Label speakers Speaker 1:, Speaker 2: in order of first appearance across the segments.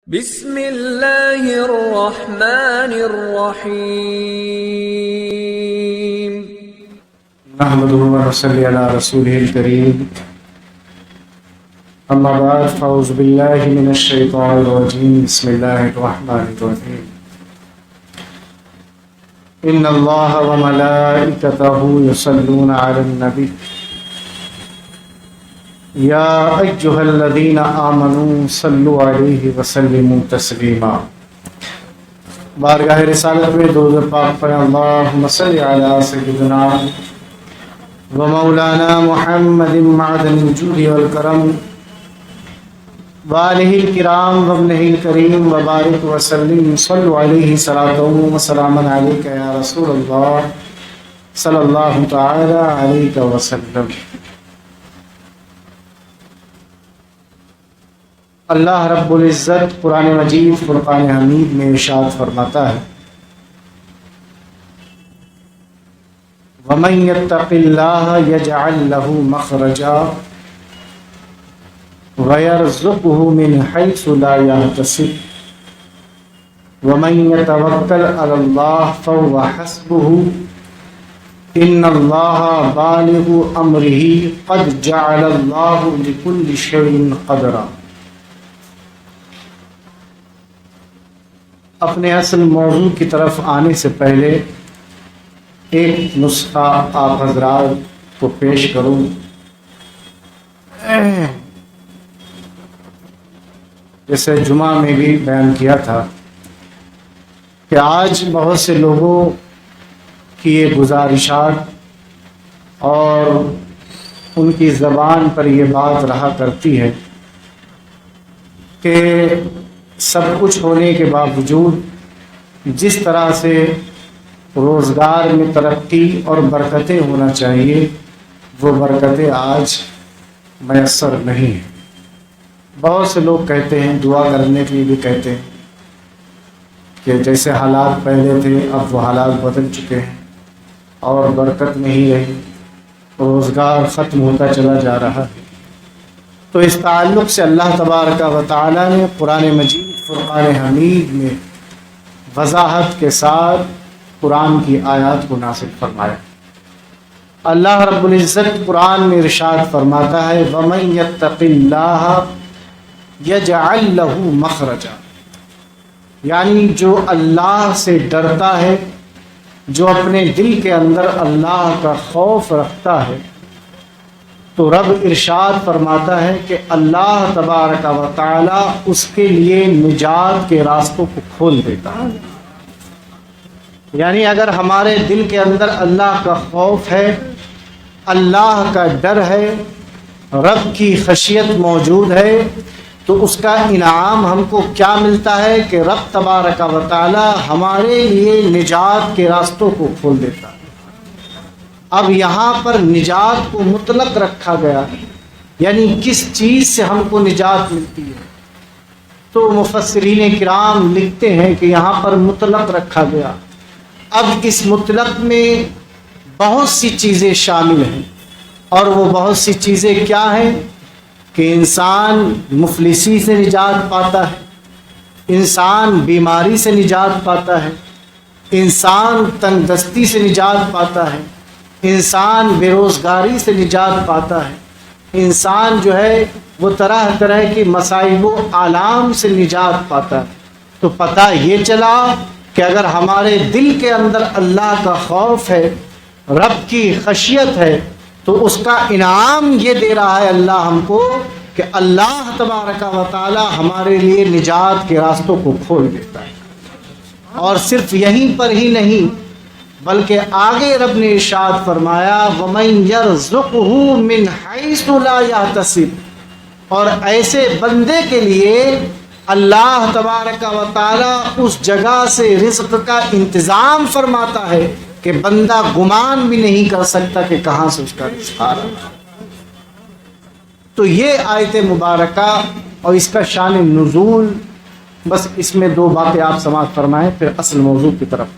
Speaker 1: بسم اللہ الرحمن الرحیم
Speaker 2: نحمده ونصلي على رسوله الكريم اما بعد فاعوذ بالله من الشيطان الرجيم بسم الله الرحمن الرحيم ان الله وملائكته يصلون على النبي يا ايها الذين امنوا صلوا عليه وسلموا تسليما بارگاہ رسالت میں درود پاک پڑھیں اللہم صل علی سیدنا و مولانا محمد معدن الجود والکرم وآلہ الکرام وابنہ الکریم وبارک وسلم صلوا علیہ صلاۃ و سلام علیک یا رسول اللہ صلی اللہ تعالی علیہ وسلم۔ اللہ رب العزت قرآن مجید فرقان حمید میں ارشاد فرماتا ہے وَمَن يَتَّقِ اللَّهَ يَجْعَل لَّهُ مَخْرَجًا وَيَرْزُقْهُ مِنْ حَيْثُ لَا يَحْتَسِبُ وَمَن يَتَوَكَّلْ عَلَى اللَّهِ فَهُوَ حَسْبُهُ إِنَّ اللَّهَ بَالِغُ أَمْرِهِ قَدْ جَعَلَ اللَّهُ لِكُلِّ شَيْءٍ قَدْرًا۔ اپنے اصل موضوع کی طرف آنے سے پہلے ایک نسخہ آپ حضرات کو پیش کروں۔ جیسے جمعہ میں بھی بیان کیا تھا کہ آج بہت سے لوگوں کی یہ گزارشات اور ان کی زبان پر یہ بات رہا کرتی ہے کہ سب کچھ ہونے کے باوجود جس طرح سے روزگار میں ترقی اور برکتیں ہونا چاہیے وہ برکتیں آج میسر نہیں ہیں۔ بہت سے لوگ کہتے ہیں، دعا کرنے کے لیے بھی کہتے ہیں کہ جیسے حالات پہلے تھے اب وہ حالات بدل چکے ہیں اور برکت نہیں رہی، روزگار ختم ہوتا چلا جا رہا ہے۔ تو اس تعلق سے اللہ تبارک و تعالی نے قرآن مجید فرقان حمید میں وضاحت کے ساتھ قرآن کی آیات کو نازل فرمایا۔ اللہ رب العزت قرآن میں ارشاد فرماتا ہے وَمَن يَتَّقِ اللَّهَ يَجْعَل لَّهُ مَخْرَجًا، یعنی جو اللہ سے ڈرتا ہے، جو اپنے دل کے اندر اللہ کا خوف رکھتا ہے، تو رب ارشاد فرماتا ہے کہ اللہ تبارک و تعالی اس کے لیے نجات کے راستوں کو کھول دیتا ہے۔ یعنی اگر ہمارے دل کے اندر اللہ کا خوف ہے، اللہ کا ڈر ہے، رب کی خشیت موجود ہے، تو اس کا انعام ہم کو کیا ملتا ہے کہ رب تبارک و تعالی ہمارے لیے نجات کے راستوں کو کھول دیتا ہے۔ اب یہاں پر نجات کو مطلق رکھا گیا، یعنی کس چیز سے ہم کو نجات ملتی ہے؟ تو مفسرین کرام لکھتے ہیں کہ یہاں پر مطلق رکھا گیا۔ اب اس مطلق میں بہت سی چیزیں شامل ہیں، اور وہ بہت سی چیزیں کیا ہیں کہ انسان مفلسی سے نجات پاتا ہے، انسان بیماری سے نجات پاتا ہے، انسان تنگ دستی سے نجات پاتا ہے، انسان بے روزگاری سے نجات پاتا ہے، انسان جو ہے وہ طرح طرح کی مصائب و آلام سے نجات پاتا ہے۔ تو پتہ یہ چلا کہ اگر ہمارے دل کے اندر اللہ کا خوف ہے، رب کی خشیت ہے، تو اس کا انعام یہ دے رہا ہے اللہ ہم کو کہ اللہ تبارک و تعالی ہمارے لیے نجات کے راستوں کو کھول دیتا ہے۔ اور صرف یہیں پر ہی نہیں بلکہ آگے رب نے ارشاد فرمایا وَمَن يَرْزُقْهُ مِنْ حَيْثُ لَا يَحْتَسِبُ، اور ایسے بندے کے لیے اللہ تبارک و تعالی اس جگہ سے رزق کا انتظام فرماتا ہے کہ بندہ گمان بھی نہیں کر سکتا کہ کہاں سے اس کا رزق آ رہا ہے۔ تو یہ آیت مبارکہ اور اس کا شان نزول، بس اس میں دو باتیں آپ سماعت فرمائیں پھر اصل موضوع کی طرف۔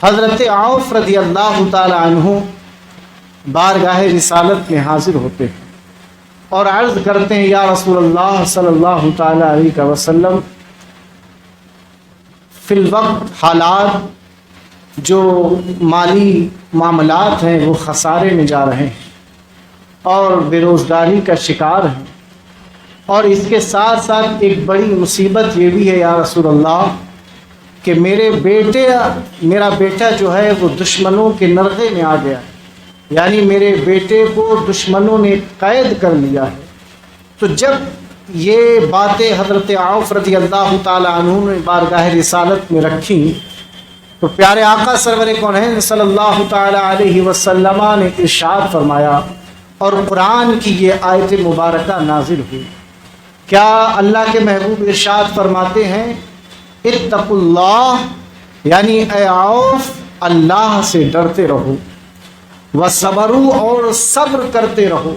Speaker 2: حضرت عوف رضی اللہ تعالی عنہ بارگاہ رسالت میں حاضر ہوتے ہیں اور عرض کرتے ہیں یا رسول اللہ صلی اللہ تعالی علیہ وسلم فی الوقت حالات جو مالی معاملات ہیں وہ خسارے میں جا رہے ہیں اور بے روزگاری کا شکار ہیں، اور اس کے ساتھ ساتھ ایک بڑی مصیبت یہ بھی ہے یا رسول اللہ کہ میرا بیٹا جو ہے وہ دشمنوں کے نرغے میں آ گیا ہے، یعنی میرے بیٹے کو دشمنوں نے قید کر لیا ہے۔ تو جب یہ باتیں حضرت عوف رضی اللہ تعالی عنہ نے بارگاہ رسالت میں رکھیں تو پیارے آقا سرور کونین صلی اللہ تعالی علیہ وسلم نے ارشاد فرمایا اور قرآن کی یہ آیت مبارکہ نازل ہوئی۔ کیا اللہ کے محبوب ارشاد فرماتے ہیں اتقوا اللہ، یعنی اے عوف اللہ سے ڈرتے رہو، وصبروا اور صبر کرتے رہو،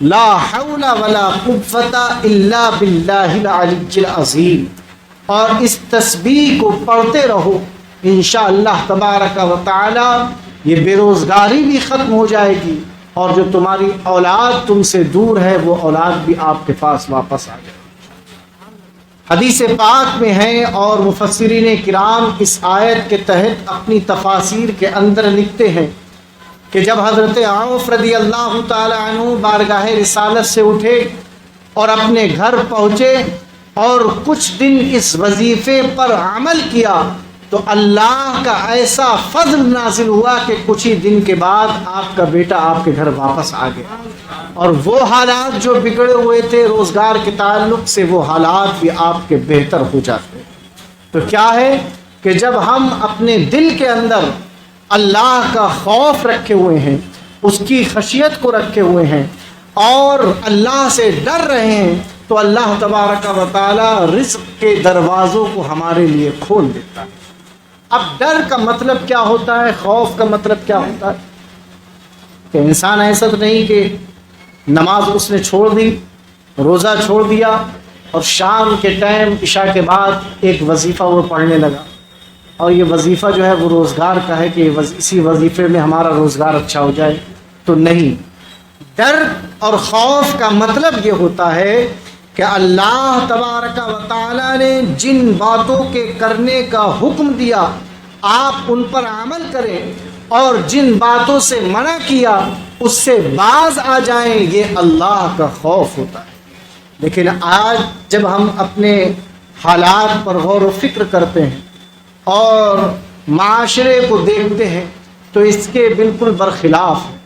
Speaker 2: لا حول ولا قوت الا باللہ العلی العظیم، اور اس تسبیح کو پڑھتے رہو، انشاءاللہ تبارک و تعالی یہ بے روزگاری بھی ختم ہو جائے گی اور جو تمہاری اولاد تم سے دور ہے وہ اولاد بھی آپ کے پاس واپس آ جائے۔ حدیث پاک میں ہے اور مفسرین کرام اس آیت کے تحت اپنی تفاسیر کے اندر لکھتے ہیں کہ جب حضرت عوف رضی اللہ تعالی عنہ بارگاہ رسالت سے اٹھے اور اپنے گھر پہنچے اور کچھ دن اس وظیفے پر عمل کیا تو اللہ کا ایسا فضل نازل ہوا کہ کچھ ہی دن کے بعد آپ کا بیٹا آپ کے گھر واپس آ گیا، اور وہ حالات جو بگڑے ہوئے تھے روزگار کے تعلق سے وہ حالات بھی آپ کے بہتر ہو جاتے۔ تو کیا ہے کہ جب ہم اپنے دل کے اندر اللہ کا خوف رکھے ہوئے ہیں، اس کی خشیت کو رکھے ہوئے ہیں اور اللہ سے ڈر رہے ہیں تو اللہ تبارک و تعالی رزق کے دروازوں کو ہمارے لیے کھول دیتا ہے۔ اب ڈر کا مطلب کیا ہوتا ہے، خوف کا مطلب کیا ہوتا ہے کہ انسان ایسا تو نہیں کہ نماز اس نے چھوڑ دی، روزہ چھوڑ دیا اور شام کے ٹائم عشاء کے بعد ایک وظیفہ وہ پڑھنے لگا اور یہ وظیفہ جو ہے وہ روزگار کا ہے کہ اسی وظیفے میں ہمارا روزگار اچھا ہو جائے، تو نہیں۔ ڈر اور خوف کا مطلب یہ ہوتا ہے کہ اللہ تبارک و تعالی نے جن باتوں کے کرنے کا حکم دیا آپ ان پر عمل کریں اور جن باتوں سے منع کیا اس سے باز آ جائیں، یہ اللہ کا خوف ہوتا ہے۔ لیکن آج جب ہم اپنے حالات پر غور و فکر کرتے ہیں اور معاشرے کو دیکھتے ہیں تو اس کے بالکل برخلاف ہے،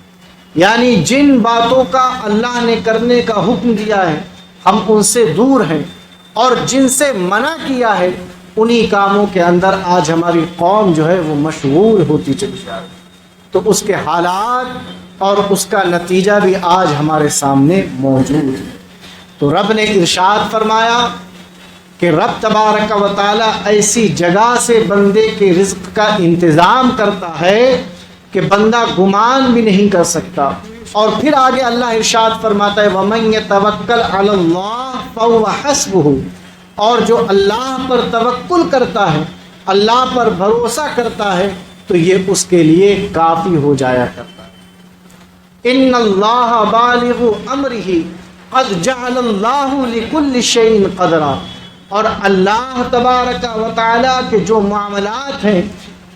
Speaker 2: یعنی جن باتوں کا اللہ نے کرنے کا حکم دیا ہے ہم ان سے دور ہیں اور جن سے منع کیا ہے انہی کاموں کے اندر آج ہماری قوم جو ہے وہ مشغول ہوتی چلی جا رہی ہے۔ تو اس کے حالات اور اس کا نتیجہ بھی آج ہمارے سامنے موجود ہے۔ تو رب نے ارشاد فرمایا کہ رب تبارک و تعالی ایسی جگہ سے بندے کے رزق کا انتظام کرتا ہے کہ بندہ گمان بھی نہیں کر سکتا، اور پھر آگے اللہ ارشاد فرماتا ہے وَمَن يَتَوَكَّلْ عَلَى اللَّهِ فَهُوَ حَسْبُهُ، اور جو اللہ پر توکل کرتا ہے، اللہ پر بھروسہ کرتا ہے تو یہ اس کے لیے کافی ہو جایا کرتا ہے۔ ان اللہ بالغ امرہ قد جعل اللہ لکل شیء قدرا، اور اللہ تبارک و تعالیٰ کے جو معاملات ہیں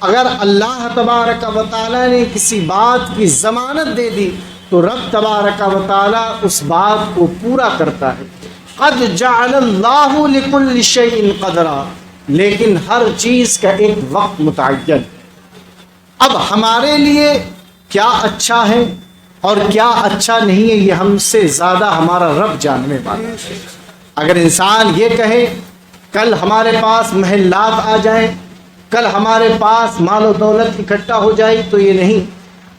Speaker 2: اگر اللہ تبارک و تعالیٰ نے کسی بات کی ضمانت دے دی تو رب تبارک و تعالیٰ اس بات کو پورا کرتا ہے۔ قد جعل اللہ لکل شیء قدرا، لیکن ہر چیز کا ایک وقت متعین۔ اب ہمارے لیے کیا اچھا ہے اور کیا اچھا نہیں ہے یہ ہم سے زیادہ ہمارا رب جاننے والا ہے۔ اگر انسان یہ کہے کل ہمارے پاس محلات آ جائیں، کل ہمارے پاس مال و دولت اکٹھا ہو جائے تو یہ نہیں،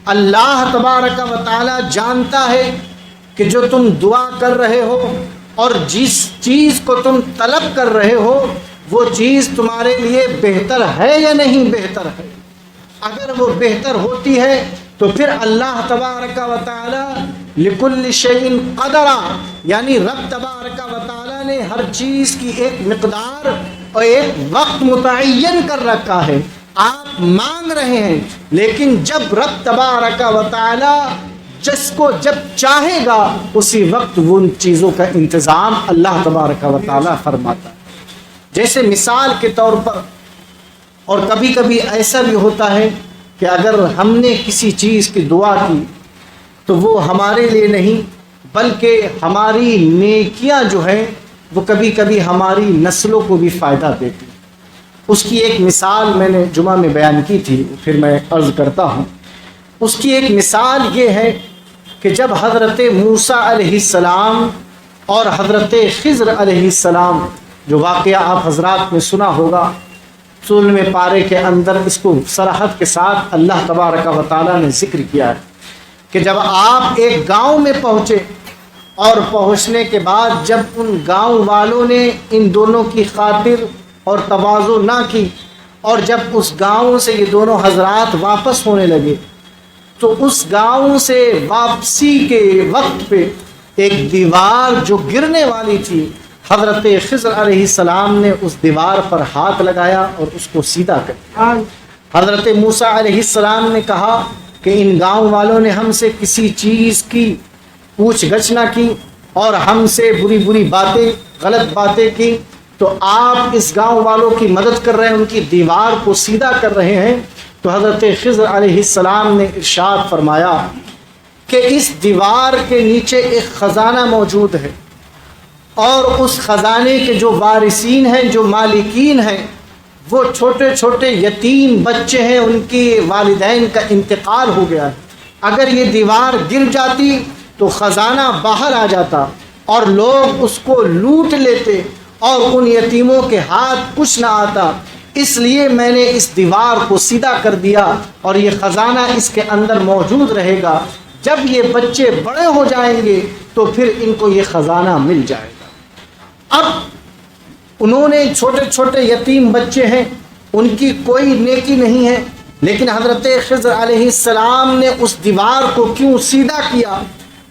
Speaker 2: اللہ تبارک و تعالی جانتا ہے کہ جو تم دعا کر رہے ہو اور جس چیز کو تم طلب کر رہے ہو وہ چیز تمہارے لیے بہتر ہے یا نہیں بہتر ہے۔ اگر وہ بہتر ہوتی ہے تو پھر اللہ تبارک و تعالی لکل شیء قدرا، یعنی رب تبارک و تعالی نے ہر چیز کی ایک مقدار اور ایک وقت متعین کر رکھا ہے۔ آپ مانگ رہے ہیں لیکن جب رب تبارک و تعالی جس کو جب چاہے گا اسی وقت وہ ان چیزوں کا انتظام اللہ تبارک و تعالی فرماتا ہے۔ جیسے مثال کے طور پر، اور کبھی کبھی ایسا بھی ہوتا ہے کہ اگر ہم نے کسی چیز کی دعا کی تو وہ ہمارے لیے نہیں بلکہ ہماری نیکیاں جو ہیں وہ کبھی کبھی ہماری نسلوں کو بھی فائدہ دیتی. اس کی ایک مثال میں نے جمعہ میں بیان کی تھی، پھر میں عرض کرتا ہوں. اس کی ایک مثال یہ ہے کہ جب حضرت موسیٰ علیہ السلام اور حضرت خضر علیہ السلام، جو واقعہ آپ حضرات نے سنا ہوگا، سورہ میں پارے کے اندر اس کو صراحت کے ساتھ اللہ تبارک و تعالیٰ نے ذکر کیا ہے کہ جب آپ ایک گاؤں میں پہنچے اور پہنچنے کے بعد جب ان گاؤں والوں نے ان دونوں کی خاطر اور تواضع نہ کی، اور جب اس گاؤں سے یہ دونوں حضرات واپس ہونے لگے تو اس گاؤں سے واپسی کے وقت پہ ایک دیوار جو گرنے والی تھی، حضرت خضر علیہ السلام نے اس دیوار پر ہاتھ لگایا اور اس کو سیدھا کر دیا. حضرت موسیٰ علیہ السلام نے کہا کہ ان گاؤں والوں نے ہم سے کسی چیز کی پوچھ گچھ نہ کی اور ہم سے بری بری باتیں، غلط باتیں کی، تو آپ اس گاؤں والوں کی مدد کر رہے ہیں، ان کی دیوار کو سیدھا کر رہے ہیں. تو حضرت خضر علیہ السلام نے ارشاد فرمایا کہ اس دیوار کے نیچے ایک خزانہ موجود ہے، اور اس خزانے کے جو وارثین ہیں، جو مالکین ہیں، وہ چھوٹے چھوٹے یتیم بچے ہیں، ان کی والدین کا انتقال ہو گیا ہے. اگر یہ دیوار گر جاتی تو خزانہ باہر آ جاتا اور لوگ اس کو لوٹ لیتے اور ان یتیموں کے ہاتھ کچھ نہ آتا. اس لیے میں نے اس دیوار کو سیدھا کر دیا اور یہ خزانہ اس کے اندر موجود رہے گا. جب یہ بچے بڑے ہو جائیں گے تو پھر ان کو یہ خزانہ مل جائے گا. اب انہوں نے چھوٹے چھوٹے یتیم بچے ہیں، ان کی کوئی نیکی نہیں ہے، لیکن حضرت خضر علیہ السلام نے اس دیوار کو کیوں سیدھا کیا؟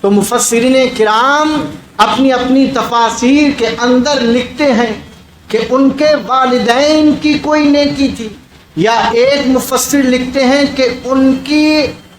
Speaker 2: تو مفسرین کرام اپنی اپنی تفاسیر کے اندر لکھتے ہیں کہ ان کے والدین کی کوئی نیکی تھی، یا ایک مفسر لکھتے ہیں کہ ان کی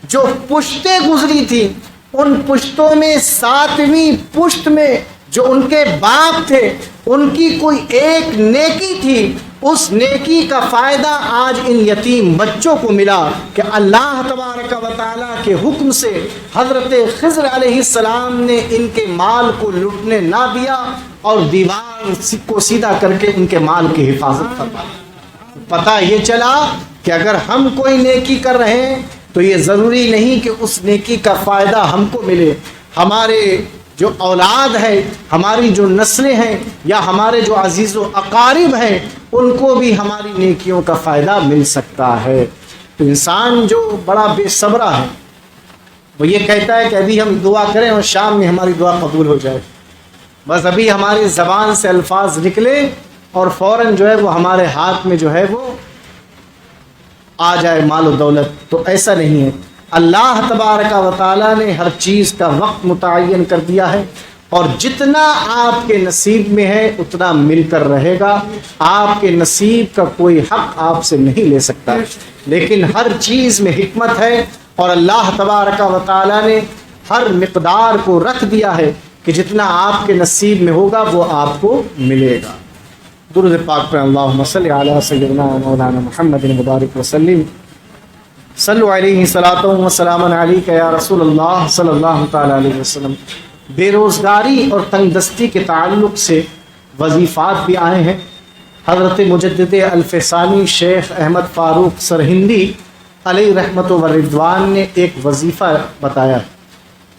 Speaker 2: جو پشتیں گزری تھی، ان پشتوں میں 7ویں پشت میں جو ان کے باپ تھے، ان کی کوئی ایک نیکی تھی. اس نیکی کا فائدہ آج ان یتیم بچوں کو ملا کہ اللہ تبارک و تعالیٰ کے حکم سے حضرت خضر علیہ السلام نے ان کے مال کو لوٹنے نہ دیا اور دیوار کو سیدھا کر کے ان کے مال کی حفاظت فرمائی. پتہ یہ چلا کہ اگر ہم کوئی نیکی کر رہے ہیں تو یہ ضروری نہیں کہ اس نیکی کا فائدہ ہم کو ملے، ہمارے جو اولاد ہے، ہماری جو نسلیں ہیں، یا ہمارے جو عزیز و اقارب ہیں، ان کو بھی ہماری نیکیوں کا فائدہ مل سکتا ہے. تو انسان جو بڑا بے صبرا ہے وہ یہ کہتا ہے کہ ابھی ہم دعا کریں اور شام میں ہماری دعا قبول ہو جائے، بس ابھی ہماری زبان سے الفاظ نکلے اور فوراً جو ہے وہ ہمارے ہاتھ میں جو ہے وہ آ جائے مال و دولت. تو ایسا نہیں ہے. اللہ تبارک و تعالیٰ نے ہر چیز کا وقت متعین کر دیا ہے، اور جتنا آپ کے نصیب میں ہے اتنا مل کر رہے گا. آپ کے نصیب کا کوئی حق آپ سے نہیں لے سکتا، لیکن ہر چیز میں حکمت ہے، اور اللہ تبارک و تعالیٰ نے ہر مقدار کو رکھ دیا ہے کہ جتنا آپ کے نصیب میں ہوگا وہ آپ کو ملے گا. درود پاک پر اللہم صلی علی سیدنا مولانا محمد مبارک وسلم. صلو علیہ صلاۃ و سلام علیک یا رسول اللہ صلی اللہ تعالی علیہ وسلم. بے روزگاری اور تنگ دستی کے تعلق سے وظیفات بھی آئے ہیں. حضرت مجدد الفسانی شیخ احمد فاروق سرہندی علیہ رحمت و رضوان نے ایک وظیفہ بتایا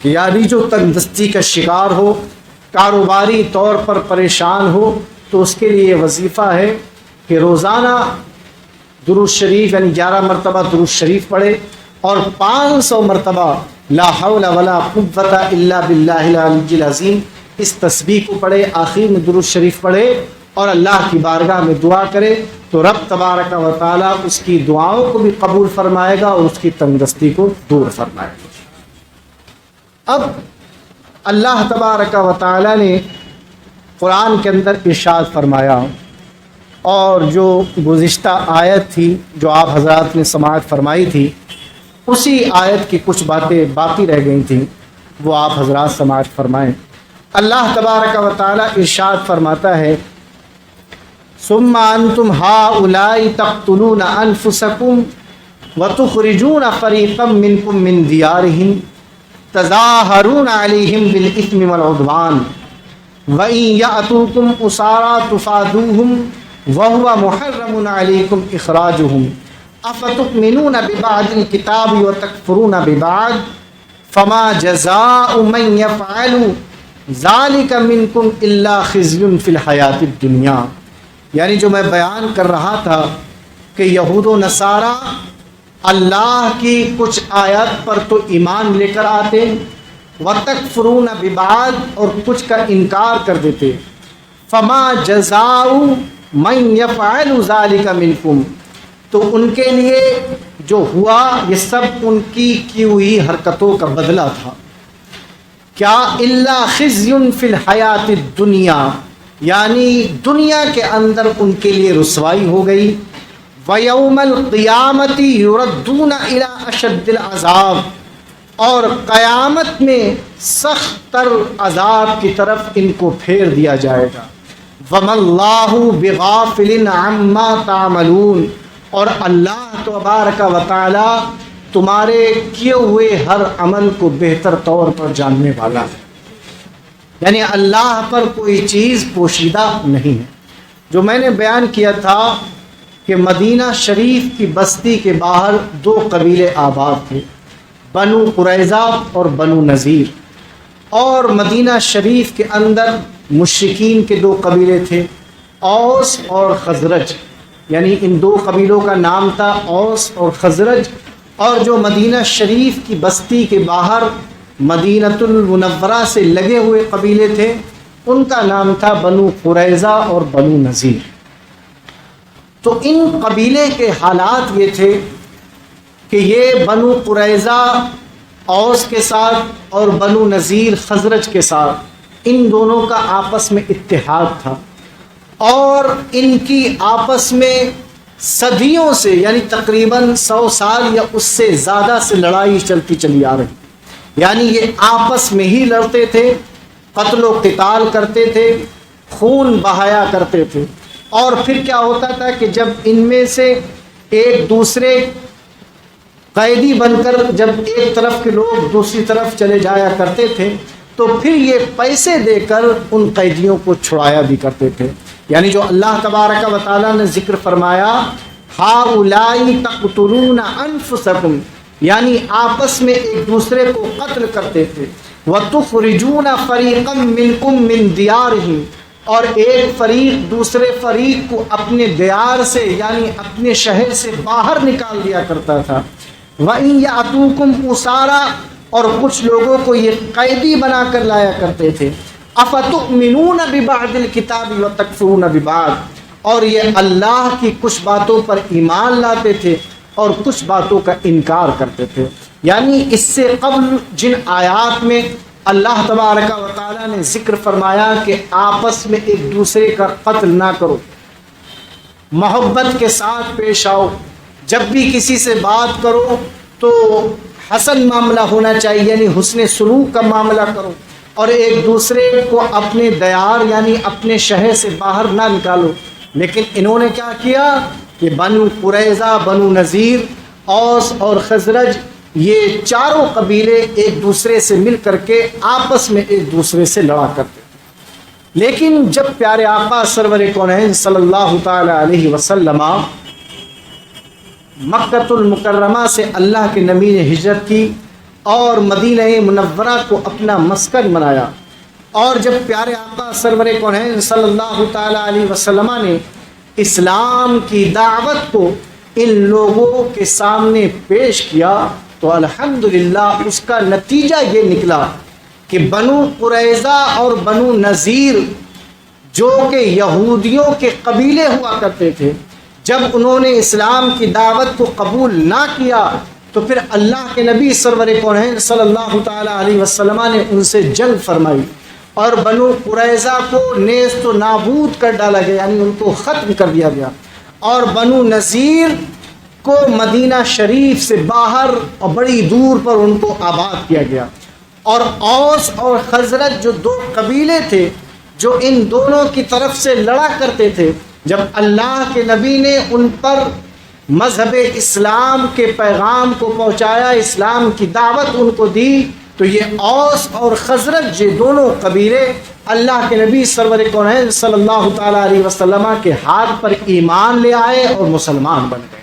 Speaker 2: کہ یعنی جو تنگ دستی کا شکار ہو، کاروباری طور پر پریشان ہو، تو اس کے لیے وظیفہ ہے کہ روزانہ درود شریف یعنی 11 مرتبہ درود شریف پڑھے اور 500 مرتبہ لا حول ولا قوت الا باللہ العلی العظیم اس تسبیح کو پڑھے، آخر میں درود شریف پڑھے اور اللہ کی بارگاہ میں دعا کرے تو رب تبارک و تعالیٰ اس کی دعاؤں کو بھی قبول فرمائے گا اور اس کی تنگ دستی کو دور فرمائے گا. اب اللہ تبارک و تعالیٰ نے قرآن کے اندر ارشاد فرمایا، اور جو گزشتہ آیت تھی جو آپ حضرات نے سماعت فرمائی تھی، اسی آیت کی کچھ باتیں باقی رہ گئی تھیں، وہ آپ حضرات سماعت فرمائیں. اللہ تبارک و تعالیٰ ارشاد فرماتا ہے ثم انتم هؤلاء تقتلون انفسکم وتخرجون فریقا منکم من دیارہم تظاہرون علیہم بالاثم والعدوان وَإِن يَأْتُوكُمْ أُسَارَىٰ تُفَادُوهُمْ وَهُوَ مُحَرَّمٌ عَلَيْكُمْ إِخْرَاجُهُمْ أَفَتُؤْمِنُونَ بِبَعْضِ الْكِتَابِ وَتَكْفُرُونَ بِبَعْضٍ فَمَا جَزَاءُ مَن يَفْعَلُ ذَلِكَ مِنكُمْ إِلَّا خِزْيٌ فِي الْحَيَاةِ الدُّنْيَا. یعنی جو میں بیان کر رہا تھا کہ یہود و نصارہ اللہ کی کچھ آیات پر تو ایمان لے کر آتے وَتَكْفُرُونَ بِبَعْضٍ اور کچھ کا انکار کر دیتے. فَمَا جَزَاءُ مَن يَفْعَلُ ذَلِكَ مِنكُمْ تو ان کے لیے جو ہوا یہ سب ان کی ہوئی حرکتوں کا بدلہ تھا. کیا إِلَّا خِزْيٌ فِي الْحَيَاةِ الدُّنْيَا یعنی دنیا کے اندر ان کے لیے رسوائی ہو گئی. وَيَوْمَ الْقِيَامَةِ يُرَدُّونَ إِلَىٰ أَشَدِّ الْعَذَابِ اور قیامت میں سخت تر عذاب کی طرف ان کو پھیر دیا جائے گا. وَمَا اللَّهُ بِغَافِلٍ عَمَّا تَعْمَلُونَ اور اللہ تبارک و تعالی تمہارے کیے ہوئے ہر عمل کو بہتر طور پر جاننے والا ہے. یعنی اللہ پر کوئی چیز پوشیدہ نہیں ہے. جو میں نے بیان کیا تھا کہ مدینہ شریف کی بستی کے باہر دو قبیلے آباد تھے، بنو قریظہ اور بنو نذیر، اور مدینہ شریف کے اندر مشرکین کے دو قبیلے تھے، اوس اور خزرج. یعنی ان دو قبیلوں کا نام تھا اوس اور خزرج. اور جو مدینہ شریف کی بستی کے باہر مدینۃ المنورہ سے لگے ہوئے قبیلے تھے ان کا نام تھا بنو قریظہ اور بنو نذیر. تو ان قبیلے کے حالات یہ تھے کہ یہ بنو قریظہ اوس کے ساتھ اور بنو نذیر خزرج کے ساتھ ان دونوں کا آپس میں اتحاد تھا، اور ان کی آپس میں صدیوں سے یعنی تقریباً 100 سال یا اس سے زیادہ سے لڑائی چلتی چلی آ رہی. یعنی یہ آپس میں ہی لڑتے تھے، قتل و قتال کرتے تھے، خون بہایا کرتے تھے. اور پھر کیا ہوتا تھا کہ جب ان میں سے ایک دوسرے قیدی بن کر جب ایک طرف کے لوگ دوسری طرف چلے جایا کرتے تھے تو پھر یہ پیسے دے کر ان قیدیوں کو چھڑایا بھی کرتے تھے. یعنی جو اللہ تبارک و تعالیٰ نے ذکر فرمایا ہؤلاء تقتلون انفسکم یعنی آپس میں ایک دوسرے کو قتل کرتے تھے. وتخرجون فریقا منکم من دیارہم اور ایک فریق دوسرے فریق کو اپنے دیار سے یعنی اپنے شہر سے باہر نکال دیا کرتا تھا. وَإِن يَأْتُوكُمْ أُسَارَىٰ اور کچھ لوگوں کو یہ قیدی بنا کر لایا کرتے تھے. أَفَتُؤْمِنُونَ بِبَعْضِ الْكِتَابِ وَتَكْفُرُونَ بِبَعْضٍ اور یہ اللہ کی کچھ باتوں پر ایمان لاتے تھے اور کچھ باتوں کا انکار کرتے تھے. یعنی اس سے قبل جن آیات میں اللہ تبارک و تعالیٰ نے ذکر فرمایا کہ آپس میں ایک دوسرے کا قتل نہ کرو، محبت کے ساتھ پیش آؤ، جب بھی کسی سے بات کرو تو حسن معاملہ ہونا چاہیے یعنی حسن سلوک کا معاملہ کرو، اور ایک دوسرے کو اپنے دیار یعنی اپنے شہر سے باہر نہ نکالو. لیکن انہوں نے کیا کیا کہ بنو قریظہ، بنو نذیر، اوس اور خزرج یہ چاروں قبیلے ایک دوسرے سے مل کر کے آپس میں ایک دوسرے سے لڑا کرتے. لیکن جب پیارے آقا سرور کونین صلی اللہ تعالی علیہ وسلم مکۃ المکرمہ سے اللہ کے نبی نے ہجرت کی اور مدینہ منورہ کو اپنا مسکن بنایا، اور جب پیارے آقا سرور کونین صلی اللہ تعالی علیہ وسلم نے اسلام کی دعوت کو ان لوگوں کے سامنے پیش کیا تو الحمدللہ اس کا نتیجہ یہ نکلا کہ بنو قریظہ اور بنو نذیر جو کہ یہودیوں کے قبیلے ہوا کرتے تھے، جب انہوں نے اسلام کی دعوت کو قبول نہ کیا تو پھر اللہ کے نبی سرور کونین صلی اللہ تعالی علیہ وسلم نے ان سے جنگ فرمائی اور بنو قریظہ کو نیست و نابود کر ڈالا گیا یعنی ان کو ختم کر دیا گیا، اور بنو نذیر کو مدینہ شریف سے باہر اور بڑی دور پر ان کو آباد کیا گیا. اور اوس اور خزرج جو دو قبیلے تھے جو ان دونوں کی طرف سے لڑا کرتے تھے جب اللہ کے نبی نے ان پر مذہب اسلام کے پیغام کو پہنچایا، اسلام کی دعوت ان کو دی، تو یہ اوس اور خزرج یہ دونوں قبیلے اللہ کے نبی سرور کونین صلی اللہ تعالیٰ علیہ وسلم کے ہاتھ پر ایمان لے آئے اور مسلمان بن گئے۔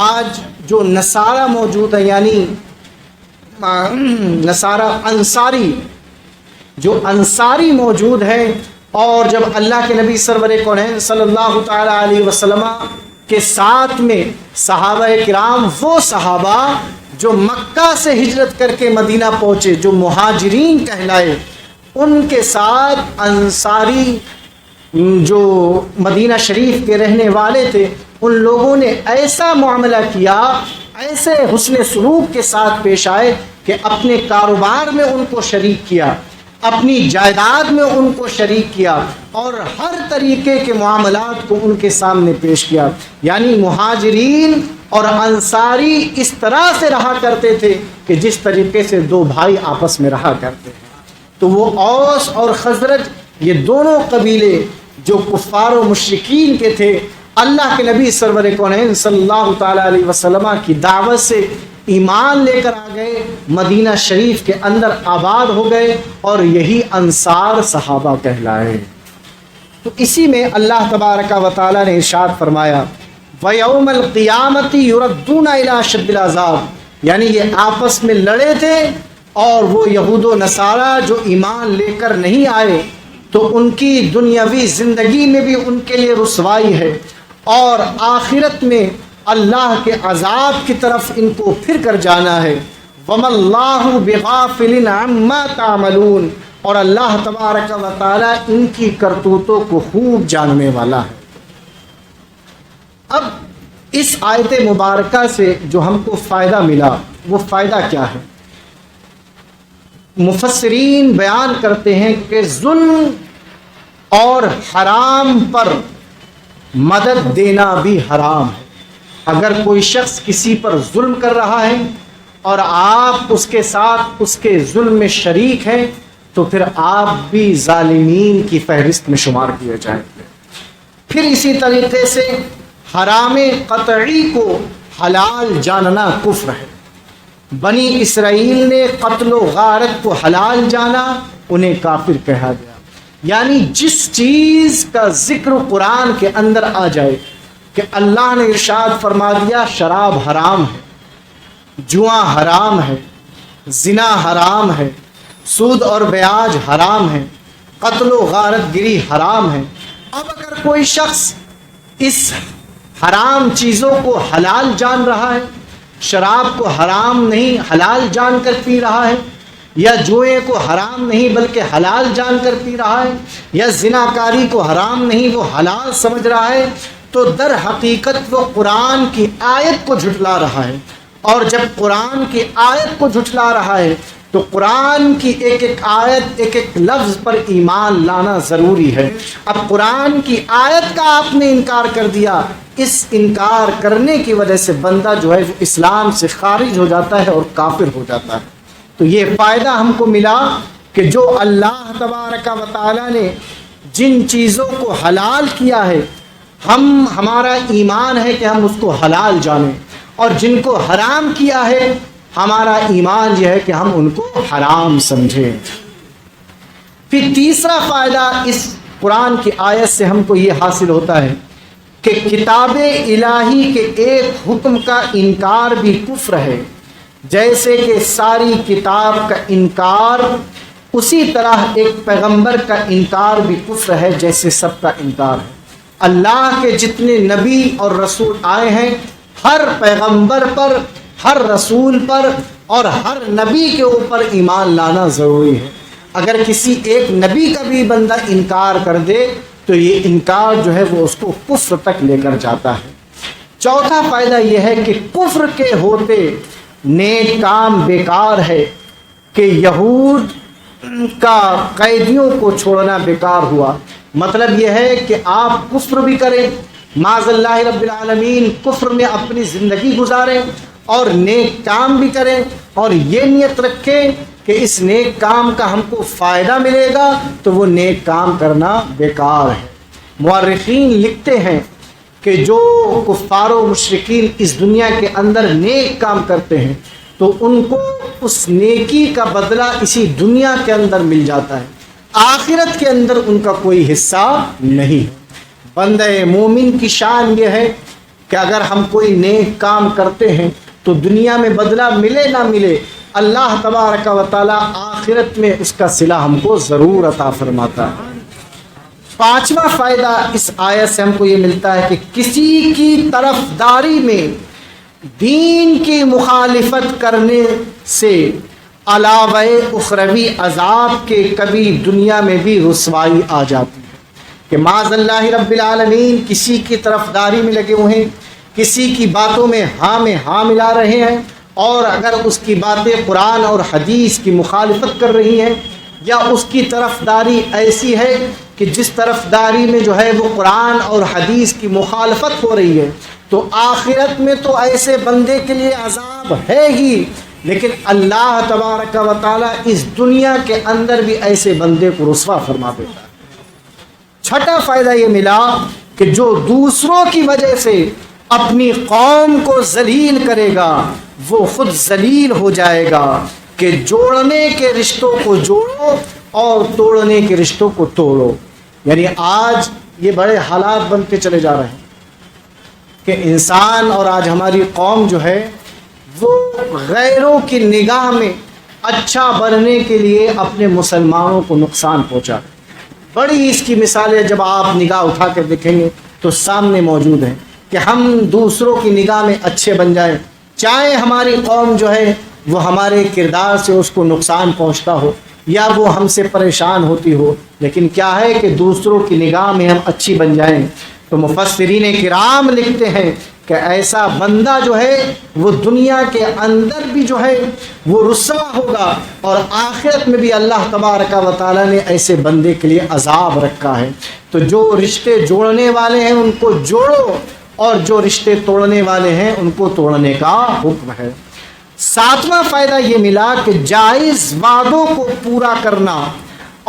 Speaker 2: آج جو نصارہ موجود ہے، یعنی نصارہ انصاری موجود ہے، اور جب اللہ کے نبی سرور کونین صلی اللہ تعالیٰ علیہ وسلم کے ساتھ میں صحابہ کرام، وہ صحابہ جو مکہ سے ہجرت کر کے مدینہ پہنچے، جو مہاجرین کہلائے، ان کے ساتھ انصاری جو مدینہ شریف کے رہنے والے تھے، ان لوگوں نے ایسا معاملہ کیا، ایسے حسن سلوک کے ساتھ پیش آئے کہ اپنے کاروبار میں ان کو شریک کیا، اپنی جائیداد میں ان کو شریک کیا، اور ہر طریقے کے معاملات کو ان کے سامنے پیش کیا۔ یعنی مہاجرین اور انصاری اس طرح سے رہا کرتے تھے کہ جس طریقے سے دو بھائی آپس میں رہا کرتے ہیں۔ تو وہ اوس اور خزرج یہ دونوں قبیلے جو کفار و مشرکین کے تھے، اللہ کے نبی سرور کونین صلی اللہ تعالیٰ علیہ وسلم کی دعوت سے ایمان لے کر آ گئے، مدینہ شریف کے اندر آباد ہو گئے، اور یہی انصار صحابہ کہلائے۔ تو اسی میں اللہ تبارک و تعالیٰ نے ارشاد فرمایا، وَيَوْمَ الْقِيَامَةِ يُرَدُّونَ إِلَىٰ شَدِّ الْعَذَابِ، یعنی یہ آپس میں لڑے تھے، اور وہ یہود و نصارہ جو ایمان لے کر نہیں آئے، تو ان کی دنیاوی زندگی میں بھی ان کے لیے رسوائی ہے، اور آخرت میں اللہ کے عذاب کی طرف ان کو پھر کر جانا ہے۔ وَمَا اللَّهُ بِغَافِلٍ عَمَّا تَعْمَلُونَ، اور اللہ تبارک و تعالیٰ ان کی کرتوتوں کو خوب جاننے والا ہے۔ اب اس آیت مبارکہ سے جو ہم کو فائدہ ملا، وہ فائدہ کیا ہے؟ مفسرین بیان کرتے ہیں کہ ظلم اور حرام پر مدد دینا بھی حرام ہے۔ اگر کوئی شخص کسی پر ظلم کر رہا ہے اور آپ اس کے ساتھ اس کے ظلم میں شریک ہیں، تو پھر آپ بھی ظالمین کی فہرست میں شمار کیے جائیں گے۔ پھر اسی طریقے سے حرام قطعی کو حلال جاننا کفر ہے۔ بنی اسرائیل نے قتل و غارت کو حلال جانا، انہیں کافر کہا گیا۔ یعنی جس چیز کا ذکر قرآن کے اندر آ جائے کہ اللہ نے ارشاد فرما دیا شراب حرام ہے، جوا حرام ہے، زنا حرام ہے، سود اور بیاج حرام ہے، قتل و غارت گری حرام ہے، اب اگر کوئی شخص اس حرام چیزوں کو حلال جان رہا ہے، شراب کو حرام نہیں حلال جان کر پی رہا ہے، یا جوئے کو حرام نہیں بلکہ حلال جان کر پی رہا ہے، یا زناکاری کو حرام نہیں وہ حلال سمجھ رہا ہے، تو در حقیقت وہ قرآن کی آیت کو جھٹلا رہا ہے۔ اور جب قرآن کی آیت کو جھٹلا رہا ہے تو قرآن کی ایک ایک آیت ایک ایک لفظ پر ایمان لانا ضروری ہے۔ اب قرآن کی آیت کا آپ نے انکار کر دیا، اس انکار کرنے کی وجہ سے بندہ جو ہے وہ اسلام سے خارج ہو جاتا ہے اور کافر ہو جاتا ہے۔ تو یہ فائدہ ہم کو ملا کہ جو اللہ تبارک و تعالیٰ نے جن چیزوں کو حلال کیا ہے، ہمارا ایمان ہے کہ ہم اس کو حلال جانیں، اور جن کو حرام کیا ہے ہمارا ایمان یہ ہے کہ ہم ان کو حرام سمجھیں۔ پھر تیسرا فائدہ اس قرآن کی آیت سے ہم کو یہ حاصل ہوتا ہے کہ کتاب الہی کے ایک حکم کا انکار بھی کفر ہے، جیسے کہ ساری کتاب کا انکار، اسی طرح ایک پیغمبر کا انکار بھی کفر ہے جیسے سب کا انکار ہے۔ اللہ کے جتنے نبی اور رسول آئے ہیں، ہر پیغمبر پر، ہر رسول پر اور ہر نبی کے اوپر ایمان لانا ضروری ہے۔ اگر کسی ایک نبی کا بھی بندہ انکار کر دے تو یہ انکار جو ہے وہ اس کو کفر تک لے کر جاتا ہے۔ چوتھا فائدہ یہ ہے کہ کفر کے ہوتے نیک کام بیکار ہے، کہ یہود کا قیدیوں کو چھوڑنا بیکار ہوا۔ مطلب یہ ہے کہ آپ کفر بھی کریں، معاذ اللہ رب العالمین کفر میں اپنی زندگی گزاریں، اور نیک کام بھی کریں، اور یہ نیت رکھیں کہ اس نیک کام کا ہم کو فائدہ ملے گا، تو وہ نیک کام کرنا بیکار ہے۔ مورخین لکھتے ہیں کہ جو کفار و مشرکین اس دنیا کے اندر نیک کام کرتے ہیں تو ان کو اس نیکی کا بدلہ اسی دنیا کے اندر مل جاتا ہے، آخرت کے اندر ان کا کوئی حصہ نہیں۔ بندہ مومن کی شان یہ ہے کہ اگر ہم کوئی نیک کام کرتے ہیں تو دنیا میں بدلہ ملے نہ ملے، اللہ تبارک و تعالی آخرت میں اس کا صلہ ہم کو ضرور عطا فرماتا ہے۔ پانچواں فائدہ اس آیت سے ہم کو یہ ملتا ہے کہ کسی کی طرفداری میں دین کی مخالفت کرنے سے علاوہ اخروی عذاب کے کبھی دنیا میں بھی رسوائی آ جاتی ہے کہ معاذ اللہ رب العالمین کسی کی طرفداری میں لگے ہوئے ہیں، کسی کی باتوں میں ہاں ملا رہے ہیں، اور اگر اس کی باتیں قرآن اور حدیث کی مخالفت کر رہی ہیں یا اس کی طرفداری ایسی ہے کہ جس طرفداری میں جو ہے وہ قرآن اور حدیث کی مخالفت ہو رہی ہے، تو آخرت میں تو ایسے بندے کے لیے عذاب ہے ہی، لیکن اللہ تبارک و تعالی اس دنیا کے اندر بھی ایسے بندے کو رسوا فرما دیتا ہے۔ چھٹا فائدہ یہ ملا کہ جو دوسروں کی وجہ سے اپنی قوم کو ذلیل کرے گا وہ خود ذلیل ہو جائے گا کہ جوڑنے کے رشتوں کو جوڑو اور توڑنے کے رشتوں کو توڑو۔ یعنی آج یہ بڑے حالات بنتے چلے جا رہے ہیں کہ انسان اور آج ہماری قوم جو ہے وہ غیروں کی نگاہ میں اچھا بننے کے لیے اپنے مسلمانوں کو نقصان پہنچا رہے ہیں۔ بڑی اس کی مثالیں جب آپ نگاہ اٹھا کر دیکھیں گے تو سامنے موجود ہیں کہ ہم دوسروں کی نگاہ میں اچھے بن جائیں، چاہے ہماری قوم جو ہے وہ ہمارے کردار سے اس کو نقصان پہنچتا ہو یا وہ ہم سے پریشان ہوتی ہو، لیکن کیا ہے کہ دوسروں کی نگاہ میں ہم اچھی بن جائیں۔ تو مفسرین کرام لکھتے ہیں کہ ایسا بندہ جو ہے وہ دنیا کے اندر بھی جو ہے وہ رسوا ہوگا، اور آخرت میں بھی اللہ تبارک و تعالیٰ نے ایسے بندے کے لیے عذاب رکھا ہے۔ تو جو رشتے جوڑنے والے ہیں ان کو جوڑو، اور جو رشتے توڑنے والے ہیں ان کو توڑنے کا حکم ہے۔ ساتواں فائدہ یہ ملا کہ جائز وعدوں کو پورا کرنا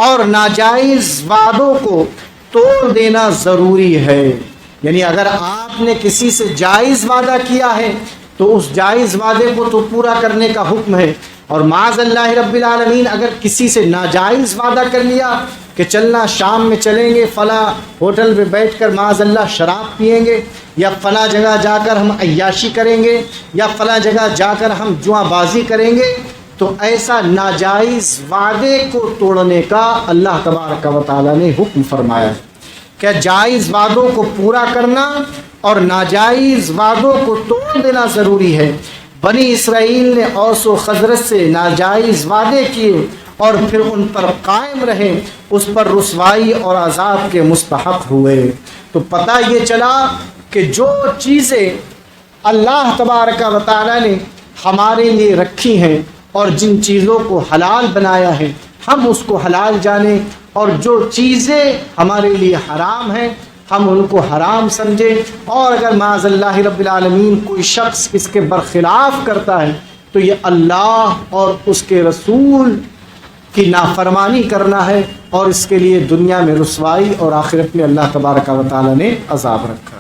Speaker 2: اور ناجائز وعدوں کو توڑ دینا ضروری ہے۔ یعنی اگر آپ نے کسی سے جائز وعدہ کیا ہے تو اس جائز وعدے کو تو پورا کرنے کا حکم ہے، اور معاذ اللہ رب العالمین اگر کسی سے ناجائز وعدہ کر لیا کہ چلنا شام میں چلیں گے فلاں ہوٹل پہ بیٹھ کر معاذ اللہ شراب پئیں گے، یا فلاں جگہ جا کر ہم عیاشی کریں گے، یا فلاں جگہ جا کر ہم جوا بازی کریں گے، تو ایسا ناجائز وعدے کو توڑنے کا اللہ تبارک و تعالیٰ نے حکم فرمایا ہے کہ جائز وعدوں کو پورا کرنا اور ناجائز وعدوں کو توڑ دینا ضروری ہے۔ بنی اسرائیل نے اوس و خزرج سے ناجائز وعدے کیے اور پھر ان پر قائم رہے، اس پر رسوائی اور عذاب کے مستحق ہوئے۔ تو پتہ یہ چلا کہ جو چیزیں اللہ تبارک و تعالیٰ نے ہمارے لیے رکھی ہیں اور جن چیزوں کو حلال بنایا ہے ہم اس کو حلال جانیں، اور جو چیزیں ہمارے لیے حرام ہیں ہم ان کو حرام سمجھیں، اور اگر معاذ اللہ رب العالمین کوئی شخص اس کے برخلاف کرتا ہے تو یہ اللہ اور اس کے رسول کی نافرمانی کرنا ہے، اور اس کے لیے دنیا میں رسوائی اور آخرت میں اللہ تبارک و تعالیٰ نے عذاب رکھا۔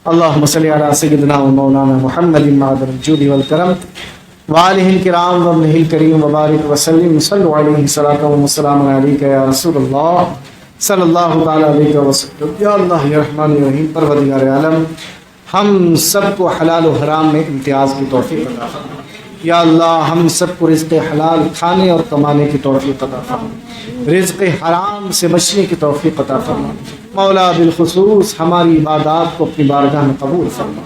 Speaker 2: اللہم صلی علی سیدنا و مولانا محمد معدن الجود والکرم وآلہ الکرام وابنہ الکریم وبارک وسلم صلو علیہ صلاۃ و سلام علیک یا رسول اللہ صلی اللہ تعالی علیہ وسلم۔ یا اللہ یا رحمان یا رحیم، پروردگار عالم ہم سب کو حلال و حرام میں امتیاز کی توفیق عطا فرما۔ یا اللہ ہم سب کو رزق حلال کھانے اور کمانے کی توفیق عطا فرما، رزق حرام سے بچنے کی توفیق عطا فرما۔ مولا بالخصوص ہماری عبادات کو اپنی بارگاہ میں قبول فرما۔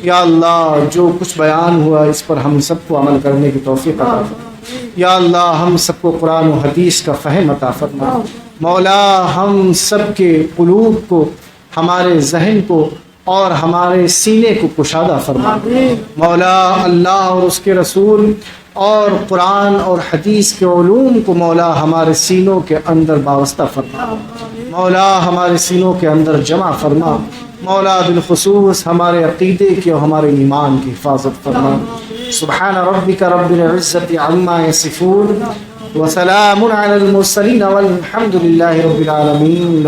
Speaker 2: یا اللہ جو کچھ بیان ہوا اس پر ہم سب کو عمل کرنے کی توفیق عطا فرما۔ یا اللہ ہم سب کو قرآن و حدیث کا فہم عطا فرما۔ مولا ہم سب کے قلوب کو، ہمارے ذہن کو اور ہمارے سینے کو کشادہ فرما۔ مولا اللہ اور اس کے رسول اور قرآن اور حدیث کے علوم کو مولا ہمارے سینوں کے اندر وابستہ فرما۔ مولا ہمارے سینوں کے اندر جمع فرما۔ مولا بالخصوص ہمارے عقیدے کی اور ہمارے ایمان کی حفاظت فرما۔ سبحان ربک رب العزت عما یصفون وسلام علی المرسلین والحمد للہ رب العالمین۔